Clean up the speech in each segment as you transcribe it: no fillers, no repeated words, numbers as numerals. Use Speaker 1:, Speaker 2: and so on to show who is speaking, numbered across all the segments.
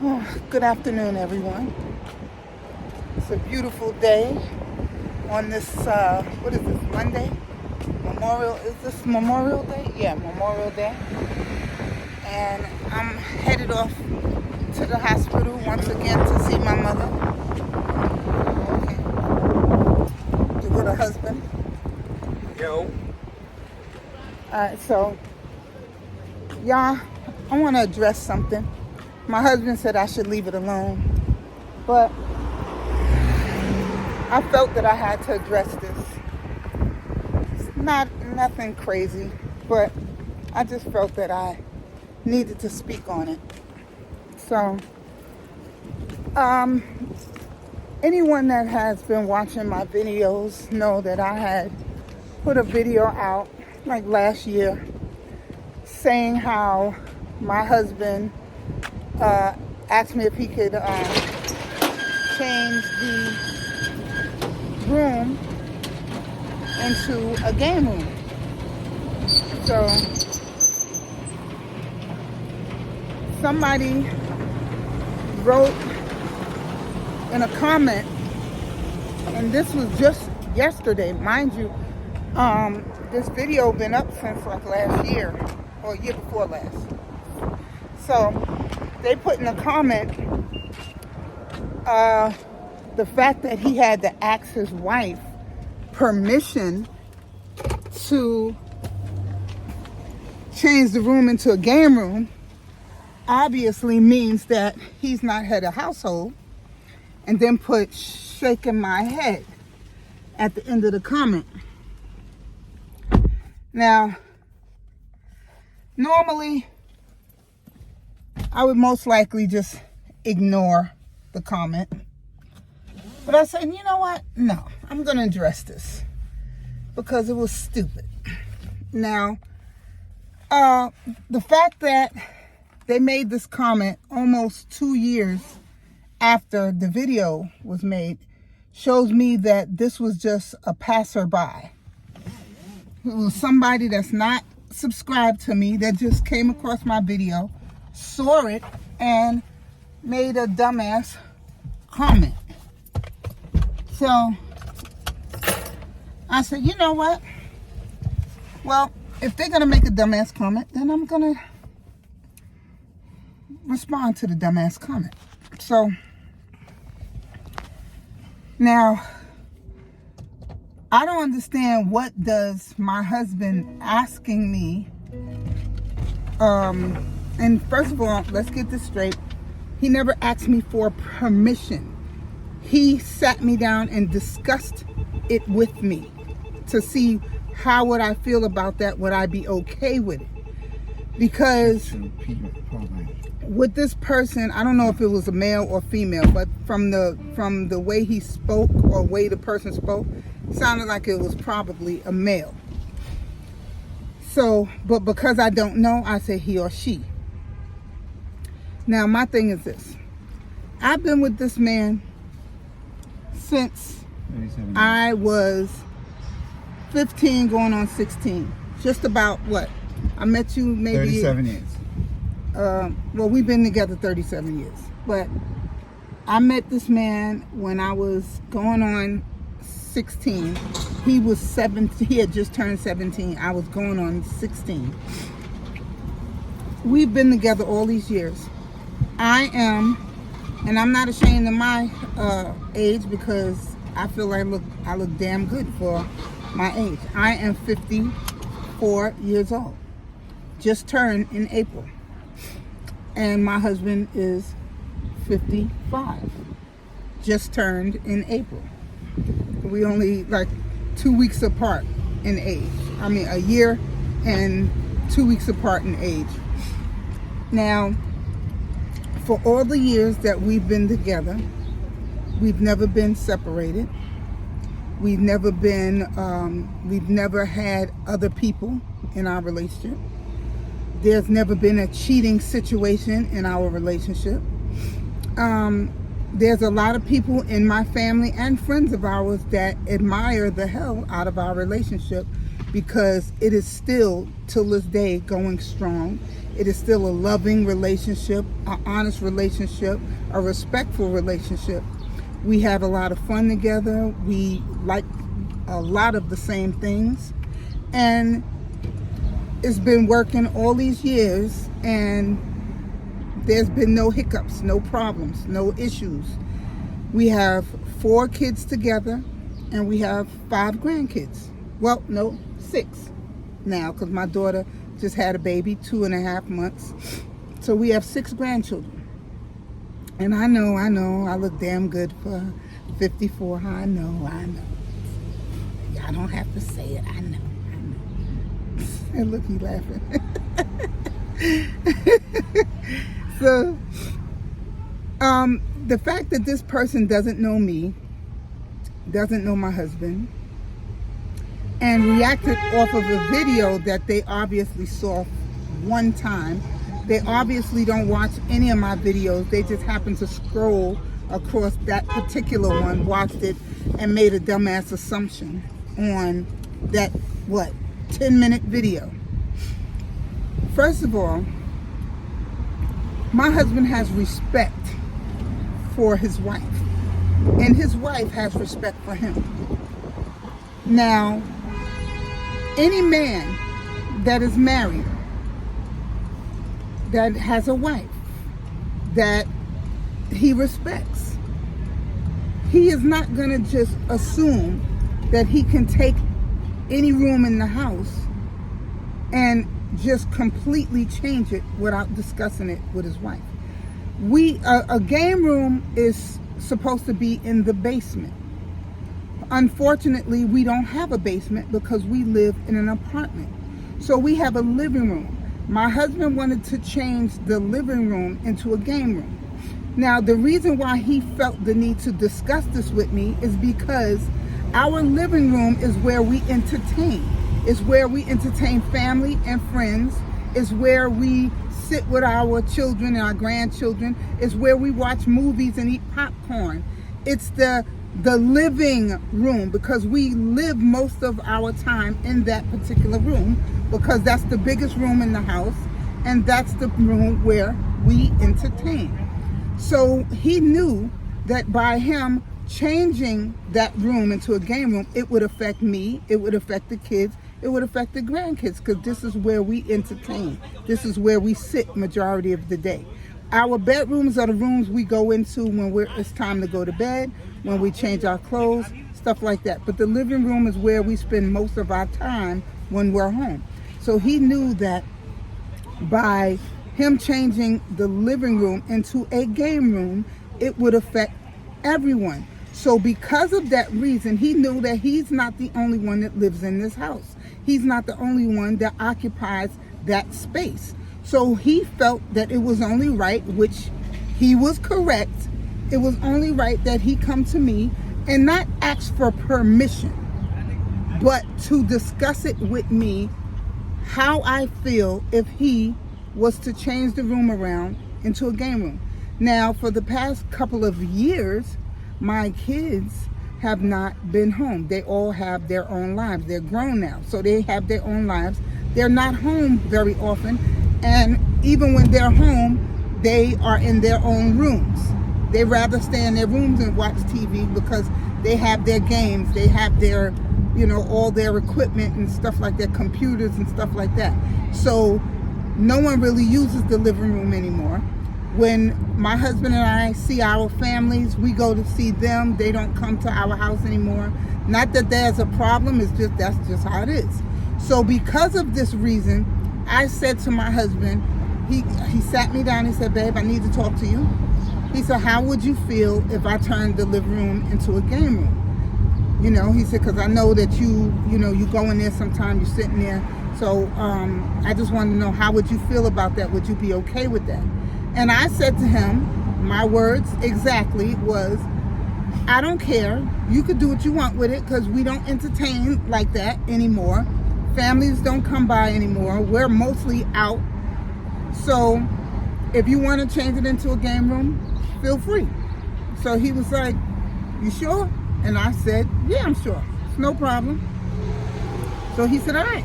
Speaker 1: Oh, good afternoon, everyone. It's a beautiful day on this, what is this, Monday? Is this Memorial Day? Yeah, Memorial Day. And I'm headed off to the hospital once again to see my mother. Okay. With her husband.
Speaker 2: Yo.
Speaker 1: Alright, so, y'all, I want to address something. My husband said I should leave it alone, but I felt that I had to address this. It's nothing crazy, but I just felt that I needed to speak on it. So, anyone that has been watching my videos know that I had put a video out like last year saying how my husband asked me if he could change the room into a game room. So somebody wrote in a comment, and this was just yesterday, mind you. This video been up since like last year or year before last. So they put in a comment the fact that he had to ask his wife permission to change the room into a game room obviously means that he's not head of household, and then put shaking my head at the end of the comment. Now, normally I would most likely just ignore the comment. But I said, you know what? No, I'm going to address this because it was stupid. Now, the fact that they made this comment almost 2 years after the video was made shows me that this was just a passerby. It was somebody that's not subscribed to me that just came across my video, saw it, and made a dumbass comment. So I said, you know what? Well, if they're going to make a dumbass comment, then I'm going to respond to the dumbass comment. So now, I don't understand what does my husband asking me, and first of all, let's get this straight. He never asked me for permission. He sat me down and discussed it with me to see how would I feel about that. Would I be okay with it? Because with this person, I don't know if it was a male or female, but from the way he spoke or way the person spoke, it sounded like it was probably a male. So, but because I don't know, I say he or she. Now, my thing is this. I've been with this man since I was 15 going on 16. Just about what? I met you maybe
Speaker 2: 37 years.
Speaker 1: Well, we've been together 37 years. But I met this man when I was going on 16. He was 17. He had just turned 17. I was going on 16. We've been together all these years. I am, and I'm not ashamed of my age because I feel like I look damn good for my age. I am 54 years old. Just turned in April. And my husband is 55. Just turned in April. We only like 2 weeks apart in age. I mean, a year and 2 weeks apart in age. Now, for all the years that we've been together, we've never been separated. We've never had other people in our relationship. There's never been a cheating situation in our relationship. There's a lot of people in my family and friends of ours that admire the hell out of our relationship because it is still, till this day, going strong. It is still a loving relationship, an honest relationship, a respectful relationship. We have a lot of fun together. We like a lot of the same things. And it's been working all these years, and there's been no hiccups, no problems, no issues. We have 4 kids together, and we have 5 grandkids. Well, no, 6 now, because my daughter just had a baby, 2.5 months. So we have 6 grandchildren. And I know, I look damn good for 54. I know. I don't have to say it. I know. And look, he laughing. So, the fact that this person doesn't know me, doesn't know my husband, and reacted off of a video that they obviously saw one time. They obviously don't watch any of my videos. They just happen to scroll across that particular one, watched it, and made a dumbass assumption on that, 10-minute video. First of all, my husband has respect for his wife, and his wife has respect for him. Now, any man that is married, that has a wife that he respects, he is not going to just assume that he can take any room in the house and just completely change it without discussing it with his wife. A game room is supposed to be in the basement. Unfortunately, we don't have a basement because we live in an apartment. So we have a living room. My husband wanted to change the living room into a game room. Now, the reason why he felt the need to discuss this with me is because our living room is where we entertain. It's where we entertain family and friends. It's where we sit with our children and our grandchildren. It's where we watch movies and eat popcorn. It's the living room, because we live most of our time in that particular room, because that's the biggest room in the house, and that's the room where we entertain. So he knew that by him changing that room into a game room, it would affect me, it would affect the kids, it would affect the grandkids, because this is where we entertain. This is where we sit majority of the day. Our bedrooms are the rooms we go into when it's time to go to bed, when we change our clothes, stuff like that. But the living room is where we spend most of our time when we're home. So he knew that by him changing the living room into a game room, it would affect everyone. So because of that reason, he knew that he's not the only one that lives in this house. He's not the only one that occupies that space. So he felt that it was only right, which he was correct, it was only right that he come to me and not ask for permission, but to discuss it with me, how I feel if he was to change the room around into a game room. Now, for the past couple of years, my kids have not been home. They all have their own lives. They're grown now, so they have their own lives. They're not home very often, and even when they're home, they are in their own rooms. They rather stay in their rooms and watch TV because they have their games, they have their, all their equipment and stuff like that, computers and stuff like that. So no one really uses the living room anymore. When my husband and I see our families, we go to see them. They don't come to our house anymore. Not that there's a problem, that's just how it is. So because of this reason, I said to my husband, he sat me down and said, babe, I need to talk to you. He said, how would you feel if I turned the living room into a game room? He said, because I know that you go in there sometime, you're sitting there. So I just wanted to know, how would you feel about that? Would you be okay with that? And I said to him, my words exactly was, I don't care. You could do what you want with it, because we don't entertain like that anymore. Families don't come by anymore. We're mostly out. So if you want to change it into a game room, feel free. So he was like, you sure? And I said, yeah, I'm sure. It's no problem. So he said, all right.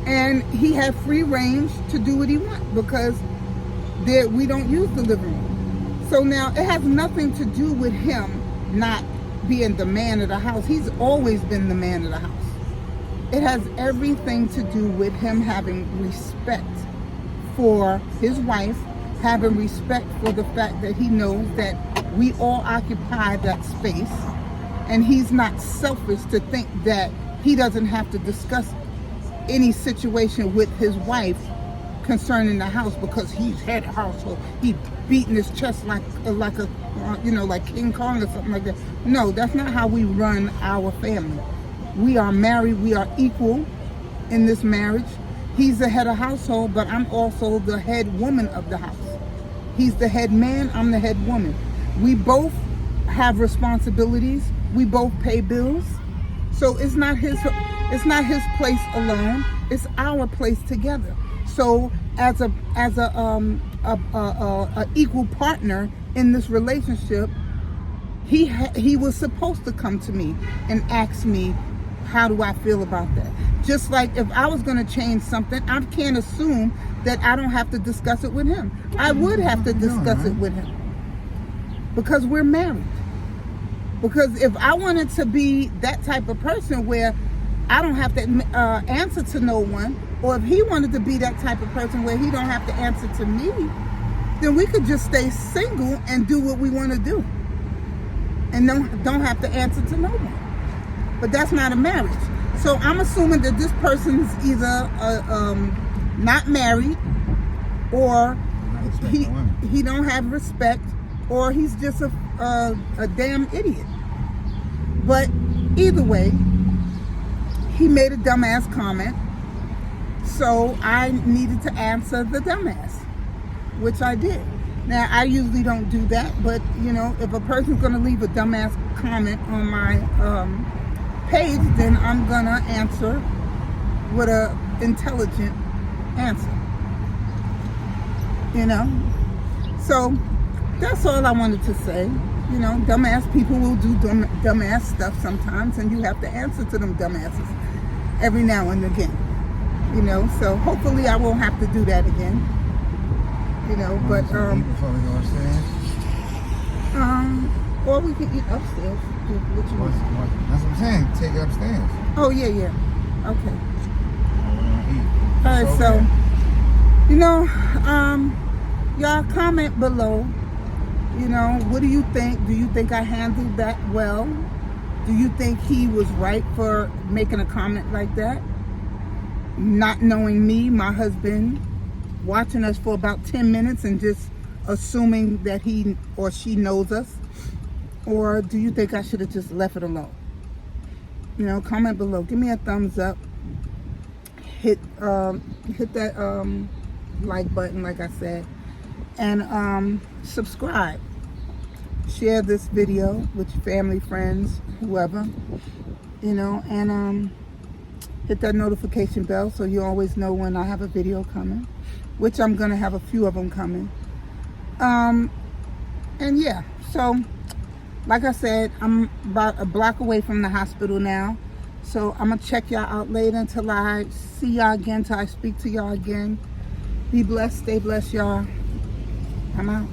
Speaker 1: And he had free range to do what he wants because we don't use the living room. So now it has nothing to do with him not being the man of the house. He's always been the man of the house. It has everything to do with him having respect for his wife, having respect for the fact that he knows that we all occupy that space, and he's not selfish to think that he doesn't have to discuss any situation with his wife concerning the house because he's head of household. He beating his chest like King Kong or something like that. No, that's not how we run our family. We are married. We are equal in this marriage. He's the head of household, but I'm also the head woman of the house. He's the head man. I'm the head woman. We both have responsibilities. We both pay bills. So it's not his place alone. It's our place together. So as a equal partner in this relationship, he was supposed to come to me and ask me, how do I feel about that? Just like if I was going to change something, I can't assume that I don't have to discuss it with him. I would have to discuss it with him because we're married. Because if I wanted to be that type of person where I don't have to answer to no one, or if he wanted to be that type of person where he don't have to answer to me, then we could just stay single and do what we want to do and don't have to answer to no one. But that's not a marriage. So I'm assuming that this person's either not married, or he don't have respect, or he's just a damn idiot. But either way, he made a dumbass comment, so I needed to answer the dumbass, which I did. Now, I usually don't do that, but if a person's going to leave a dumbass comment on my page, then I'm going to answer with an intelligent answer. So that's all I wanted to say. Dumbass people will do dumbass stuff sometimes, and you have to answer to them dumbasses every now and again. So hopefully I won't have to do that again. But
Speaker 3: before we go upstairs.
Speaker 1: Or we can eat upstairs. What you want?
Speaker 3: That's what I'm saying. Take it upstairs.
Speaker 1: Oh yeah. Okay.
Speaker 3: Eat.
Speaker 1: All right.
Speaker 3: It's
Speaker 1: So,
Speaker 3: okay.
Speaker 1: y'all comment below. What do you think? Do you think I handled that well? Do you think he was right for making a comment like that? Not knowing me, my husband, watching us for about 10 minutes and just assuming that he or she knows us? Or do you think I should have just left it alone? Comment below. Give me a thumbs up. Hit that like button, like I said. And subscribe. Share this video with your family, friends, whoever. And hit that notification bell so you always know when I have a video coming, which I'm going to have a few of them coming. And yeah, so like I said, I'm about a block away from the hospital now. So I'm going to check y'all out later until I see y'all again, until I speak to y'all again. Be blessed, stay blessed, y'all. I'm out.